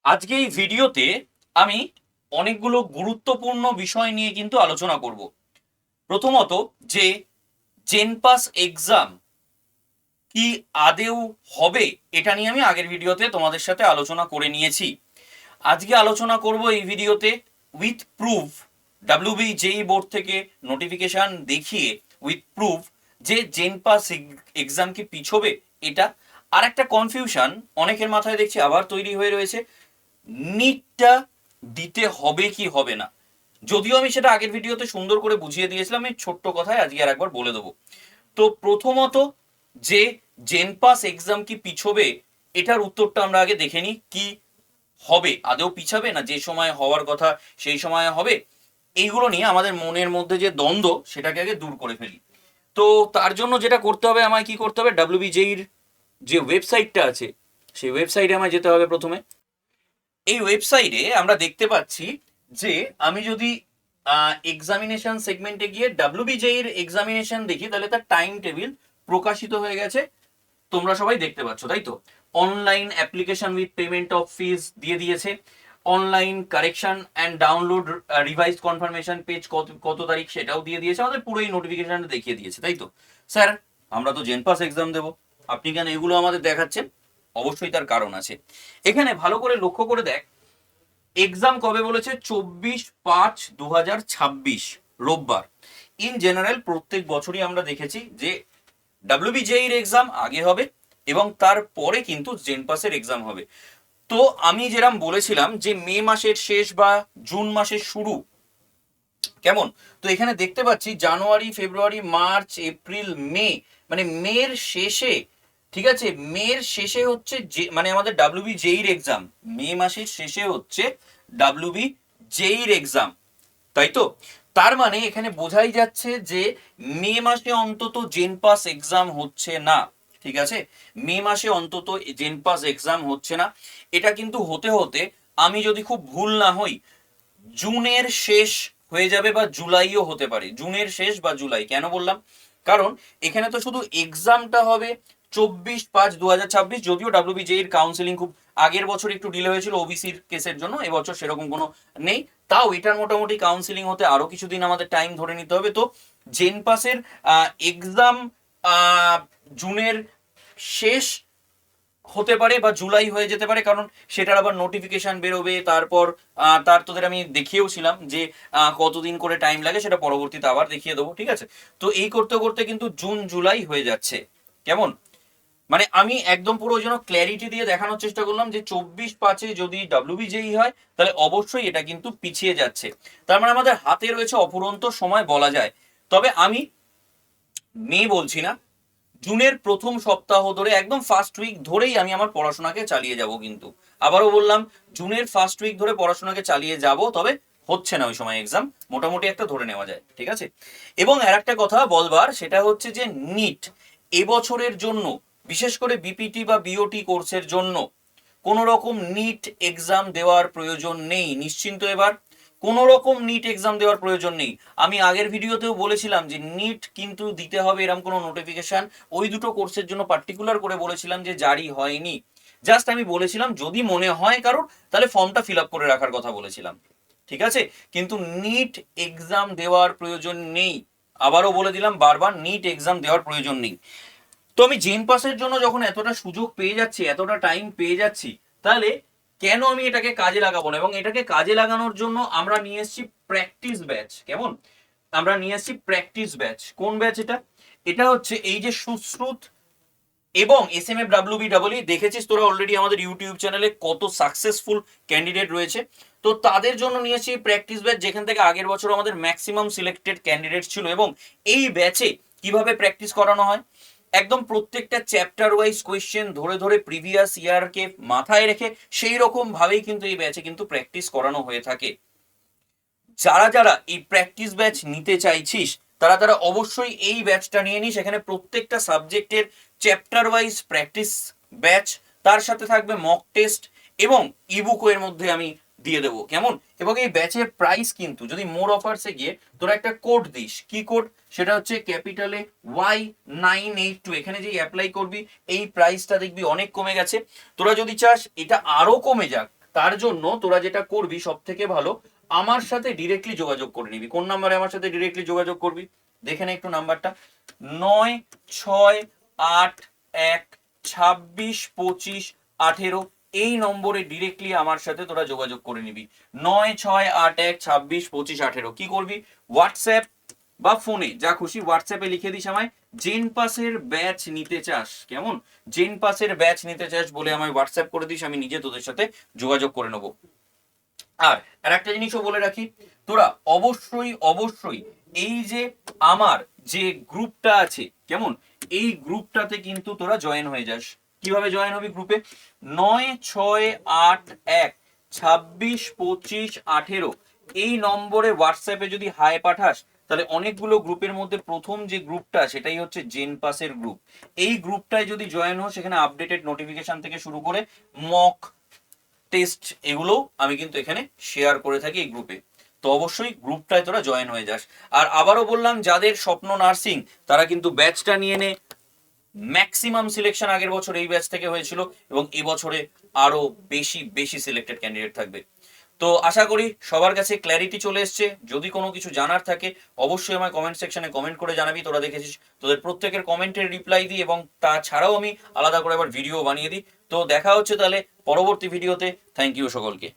আজকে এই ভিডিওতে আমি অনেকগুলো গুরুত্বপূর্ণ বিষয় নিয়ে কিন্তু আলোচনা করব। প্রথমত, যে জেনপাস এক্সাম কি আদেও হবে, এটা নিয়ে আমি আগের ভিডিওতে তোমাদের সাথে আলোচনা করে নিয়েছি। আজকে আলোচনা করব এই ভিডিওতে উইথ প্রুফ, ডাব্লিউবিজেই বোর্ড থেকে নোটিফিকেশন দেখিয়ে উইথ প্রুফ যে জেনপাস এক্সাম কি পিছবে এটা। আর একটা কনফিউশন অনেকের মাথায় দেখছি আবার তৈরি হয়ে রয়েছে, নিটটা দিতে হবে কি হবে না। যদিও আমি সেটা আগের ভিডিওতে সুন্দর করে বুঝিয়ে দিয়েছিলাম, আমি ছোট্ট কথায় আজকে আর একবার বলে দেবো। তো প্রথমত, যে জেনপাস এক্সাম কি পিছবে, এটার উত্তরটা আমরা আগে দেখে নিই। কি হবে, আদৌ পিছাবে না যে সময় হওয়ার কথা সেই সময় হবে, এইগুলো নিয়ে আমাদের মনের মধ্যে যে দ্বন্দ্ব সেটাকে আগে দূর করে ফেলি। তো তার জন্য যেটা করতে হবে, আমায় কি করতে হবে, ডাব্লিউবিজেইর যে ওয়েবসাইটটা আছে সেই ওয়েবসাইটে আমায় যেতে হবে প্রথমে। এই ওয়েবসাইটে আমরা দেখতে পাচ্ছি যে আমি যদি এক্সামিনেশন সেগমেন্টে গিয়ে ডাব্লিউবিজেই এর এক্সামিনেশন দেখি, তাহলে তার টাইম টেবিল প্রকাশিত হয়ে গেছে, তোমরা সবাই দেখতে পাচ্ছ, তাই তো? Online application with payment of fees দিয়ে দিয়েছে, online correction and download revise confirmation page কত কত তারিখ সেটাও দিয়ে দিয়েছে, আমাদের পুরো এই নোটিফিকেশনটা দেখিয়ে দিয়েছে, তাই তো? স্যার, আমরা তো জেনপাস এক্সাম দেবো, আপনি কেন এগুলো আমাদের দেখাচ্ছেন? অবশ্যই তার কারণ আছে। এখানে ভালো করে লক্ষ্য করে দেখ, এক্সাম কবে বলেছে, 24/5/2026 রোববার। ইন জেনারেল প্রত্যেক বছরই আমরা দেখেছি যে ডাব্লিউবিজেই এর এক্সাম আগে হবে এবং তারপরে কিন্তু জেনপাসের এক্সাম হবে। তো আমি যেরকম বলেছিলাম যে মে মাসের শেষ বা জুন মাসের শুরু, কেমন? তো এখানে দেখতে পাচ্ছি জানুয়ারি, ফেব্রুয়ারি, মার্চ, এপ্রিল, মে, মানে মের শেষে, ঠিক আছে, মের শেষে হচ্ছে যে মানে আমাদের ডাব্লিউবিজেই এর এক্সাম, মে মাসের শেষে হচ্ছে ডাব্লিউবিজেই এর এক্সাম, তাই তো? তার মানে এখানে বোঝাই যাচ্ছে যে মে মাসে অন্তত জেনপাস এক্সাম হচ্ছে না, ঠিক আছে? মে মাসে অন্তত জেনপাস এক্সাম হচ্ছে না। এটা কিন্তু হতে হতে, আমি যদি খুব ভুল না হই, জুনের শেষ হয়ে যাবে বা জুলাইও হতে পারে, জুনের শেষ বা জুলাই। কেন বললাম? কারণ এখানে তো শুধু এক্সামটা হবে 24/5/2026, যদিও ডাব্লিউবিজেই এর কাউন্সিলিং খুব আগের বছর একটু ডিলে হয়েছিল ওবিসির কেসের জন্য, এবছর সেরকম কোনো নেই। তাও এটার মোটামুটি কাউন্সিলিং হতে আরো কিছুদিন আমাদের টাইম ধরে নিতে হবে। তো জেনপাসের এক্সাম জুনের শেষ হতে পারে বা জুলাই হয়ে যেতে পারে, কারণ সেটার আবার নোটিফিকেশন বেরোবে, তারপর তার তোদের আমি দেখিয়েও ছিলাম যে কতদিন করে টাইম লাগে, সেটা পরবর্তীতে আবার দেখিয়ে দেবো, ঠিক আছে? তো এই করতে করতে কিন্তু জুন জুলাই হয়ে যাচ্ছে, কেমন? মানে আমি একদম পুরো যেন ক্ল্যারিটি দিয়ে দেখানোর চেষ্টা করলাম যে 24/5 যদি ডাব্লিউবিজেই হয় তাহলে অবশ্যই এটা কিন্তু পিছিয়ে যাচ্ছে। তার মানে আমাদের হাতে রয়েছে অফুরন্ত সময় বলা যায়। তবে আমি মে বলছি না, জুনের প্রথম সপ্তাহ ধরে একদম ফার্স্ট উইক ধরেই আমি আমার পড়াশোনাকে চালিয়ে যাব। কিন্তু আবারও বললাম, জুনের ফার্স্ট উইক ধরে পড়াশোনাকে চালিয়ে যাব, তবে হচ্ছে না ওই সময় এক্সাম, মোটামুটি একটা ধরে নেওয়া যায়, ঠিক আছে? এবং আর একটা কথা বলবার, সেটা হচ্ছে যে নিট এবছরের জন্য, বিশেষ করে বিপিটি বা বিওটি কোর্সের জন্য কোনো রকম নিট এক্সাম দেওয়ার প্রয়োজন নেই, নিশ্চিন্ত এবার। কোনো রকম নিট এক্সাম দেওয়ার প্রয়োজন নেই। আমি আগের ভিডিওতেও বলেছিলাম যে নিট কিন্তু দিতে হবে, এরকম কোনো নোটিফিকেশন ওই দুটো কোর্সের জন্য পার্টিকুলার করে বলেছিলাম যে জারি হয়নি। জাস্ট আমি বলেছিলাম যদি মনে হয় কারোর, তাহলে ফর্মটা ফিল আপ করে রাখার কথা বলেছিলাম, ঠিক আছে? কিন্তু নিট এক্সাম দেওয়ার প্রয়োজন নেই, আবারও বলে দিলাম বারবার, নিট এক্সাম দেওয়ার প্রয়োজন নেই। তো আমি জেন পাসের জন্য যখন এতটা সুযোগ পেয়ে যাচ্ছি, এতটা টাইম পেয়ে যাচ্ছি, তাহলে কেন আমি এটাকে কাজে লাগাবো না? এবং এটাকে কাজে লাগানোর জন্য আমরা নিয়ে এসেছি প্র্যাকটিস ব্যাচ, কেমন? আমরা নিয়ে এসেছি প্র্যাকটিস ব্যাচ। কোন ব্যাচ এটা? এটা হচ্ছে এই যে সুশ্রুত এবং এসএমএফ ডাব্লিউবি দেখেছিস তোরা অলরেডি আমাদের ইউটিউব চ্যানেলে কত সাকসেসফুল ক্যান্ডিডেট রয়েছে। তো তাদের জন্য নিয়েছি প্র্যাকটিস ব্যাচ, যেখান থেকে আগের বছর আমাদের ম্যাক্সিমাম সিলেক্টেড ক্যান্ডিডেট ছিল। এবং এই ব্যাচে কিভাবে প্র্যাকটিস করানো হয়, একদম প্রত্যেকটা চ্যাপ্টার ওয়াইজ কোয়েশ্চেন ধরে ধরে প্রিভিয়াস ইয়ারকে মাথায় রেখে সেই রকম ভাবেই কিন্তু এই ব্যাচে কিন্তু প্র্যাকটিস করানো হয়ে থাকে। যারা যারা এই প্র্যাকটিস ব্যাচ নিতে চাইছিস, তারা তারা অবশ্যই এই ব্যাচটা নিয়ে নিস। এখানে প্রত্যেকটা সাবজেক্টের চ্যাপ্টার ওয়াইজ প্র্যাকটিস ব্যাচ, তার সাথে থাকবে মক টেস্ট এবং ইবুকও এর মধ্যে আমি দিয়ে দেবো, কেমন? এবং এই ব্যাচের প্রাইস কিন্তু যদি মোর অফার্সে গিয়ে তোরা একটা কোড দিস, কি কোড? সেটা হচ্ছে ক্যাপিটালে Y982, এখানে যে অ্যাপ্লাই করবি এই প্রাইসটা দেখবি অনেক কমে গেছে। তোরা যদি চাস এটা আরো কমে যাক, তার জন্য তোরা যেটা করবি সব থেকে ভালো, আমার সাথে ডিরেক্টলি যোগাযোগ করে নিবি। কোন নাম্বারে আমার সাথে ডিরেক্টলি যোগাযোগ করবি, দেখে নে একটু নাম্বারটা, 9681262518। এই নম্বরে ডিরেক্টলি আমার সাথে তোরা যোগাযোগ করে নিবি, 9681262518। কি করবি, হোয়াটসঅ্যাপ বা ফোনে যা খুশি, হোয়াটসঅ্যাপে লিখে দিস আমায় জেন পাসের ব্যাচ নিতে চাস, কেমন, জেন পাসের ব্যাচ নিতে চাস বলে আমায় হোয়াটসঅ্যাপ করে দিস, আমি নিজে তোদের সাথে যোগাযোগ করে নেবো। আর একটা জিনিসও বলে রাখি, তোরা অবশ্যই অবশ্যই এই যে আমার যে গ্রুপটা আছে, কেমন, এই গ্রুপটাতে কিন্তু তোরা জয়েন হয়ে যাস। কিভাবে জয়েন হবি গ্রুপে, 9681262518 এই নম্বরে হোয়াটসঅ্যাপে যদি হাই পাঠাস, তাহলে অনেকগুলো গ্রুপের মধ্যে প্রথম যে গ্রুপটা সেটাই হচ্ছে জেন পাসের গ্রুপ। এই গ্রুপটায় যদি জয়েন হো, সেখানে আপডেটেড নোটিফিকেশন থেকে শুরু করে মক টেস্ট এগুলো আমি কিন্তু এখানে শেয়ার করে থাকি এই গ্রুপে। তো অবশ্যই গ্রুপটায় তোরা জয়েন হয়ে যাস। আর আবারও বললাম, যাদের স্বপ্ন নার্সিং তারা কিন্তু ব্যাচটা নিয়ে নে। ম্যাক্সিমাম সিলেকশন আগের বছর এই ব্যাচ থেকে হয়েছিল এবং এবছরে আরো বেশি বেশি সিলেক্টেড ক্যান্ডিডেট থাকবে। তো আশা করি সবার কাছে ক্ল্যারিটি চলে এসছে। যদি কোনো কিছু জানার থাকে অবশ্যই আমায় কমেন্ট সেকশনে কমেন্ট করে জানাবি। তোরা দেখেছিস তোদের প্রত্যেকের কমেন্টের রিপ্লাই দিই এবং তাছাড়াও আমি আলাদা করে আবার ভিডিও বানিয়ে দিই। তো দেখা হচ্ছে তাহলে পরবর্তী ভিডিওতে। থ্যাংক ইউ সকলকে।